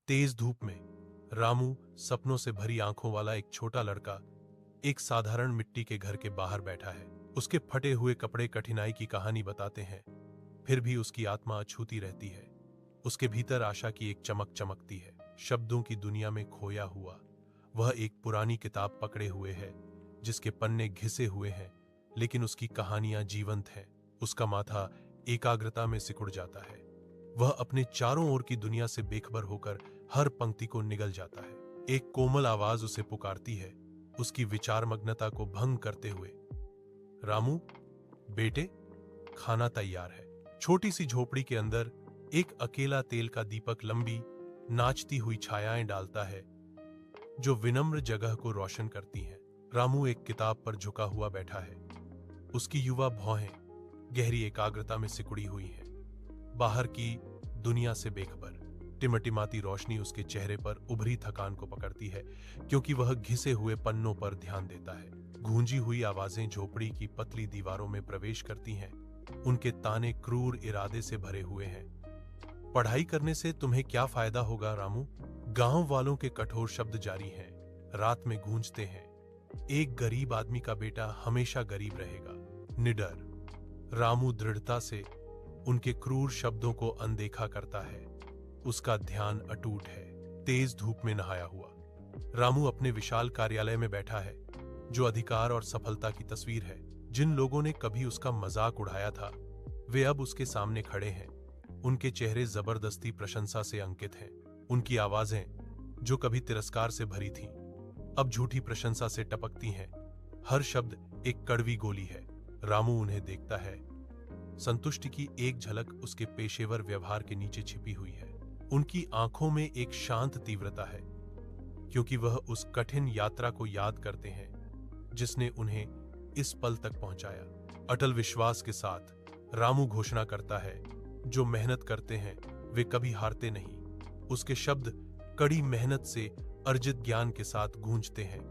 तेज धूप में रामू, सपनों से भरी आंखों वाला एक छोटा लड़का, एक साधारण मिट्टी के घर के बाहर बैठा है। उसके फटे हुए कपड़े कठिनाई की कहानी बताते हैं, फिर भी उसकी आत्मा अछूती रहती है। उसके भीतर आशा की एक चमक चमकती है। शब्दों की दुनिया में खोया हुआ वह एक पुरानी किताब पकड़े हुए है, जिसके पन्ने घिसे हुए हैं, लेकिन उसकी कहानियां जीवंत हैं। उसका माथा एकाग्रता में सिकुड़ जाता है। वह अपने चारों ओर की दुनिया से बेखबर होकर हर पंक्ति को निगल जाता है। एक कोमल आवाज उसे पुकारती है, उसकी विचारमग्नता को भंग करते हुए। रामू, बेटे, खाना तैयार है। छोटी सी झोपड़ी के अंदर एक अकेला तेल का दीपक लंबी, नाचती हुई छायाएं डालता है, जो विनम्र जगह को रोशन करती हैं। रामू एक किताब पर झुका हुआ बैठा है। उसकी युवा भौहें गहरी एकाग्रता में सिकुड़ी हुई हैं, बाहर की दुनिया से बेखबर। टिमटिमाती रोशनी उसके चेहरे पर उभरी थकान को पकड़ती है, क्योंकि वह घिसे हुए पन्नों पर ध्यान देता है। गूंजी हुई आवाजें झोपड़ी की पतली दीवारों में प्रवेश करती हैं। उनके ताने क्रूर इरादे से भरे हुए हैं। पढ़ाई करने से तुम्हें क्या फायदा होगा रामू? गांव वालों के कठोर शब्द जारी हैं, रात में गूंजते हैं। एक गरीब आदमी का बेटा हमेशा गरीब रहेगा। निडर। रामू दृढ़ता से उनके क्रूर शब्दों को अनदेखा करता है। उसका ध्यान अटूट है। तेज धूप में नहाया हुआ रामू अपने विशाल कार्यालय में बैठा है, जो अधिकार और सफलता की तस्वीर है। जिन लोगों ने कभी उसका मजाक उड़ाया था, वे अब उसके सामने खड़े हैं। उनके चेहरे जबरदस्ती प्रशंसा से अंकित हैं। उनकी आवाजें, जो कभी तिरस्कार से भरी थीं, अब झूठी प्रशंसा से टपकती हैं। हर शब्द एक कड़वी गोली है। रामू उन्हें देखता है। संतुष्टि की एक झलक उसके पेशेवर व्यवहार के नीचे छिपी हुई है। उनकी आंखों में एक शांत तीव्रता है, क्योंकि वह उस कठिन यात्रा को याद करते हैं जिसने उन्हें इस पल तक पहुंचाया। अटल विश्वास के साथ रामू घोषणा करता है, जो मेहनत करते हैं वे कभी हारते नहीं। उसके शब्द कड़ी मेहनत से अर्जित ज्ञान के साथ गूंजते हैं।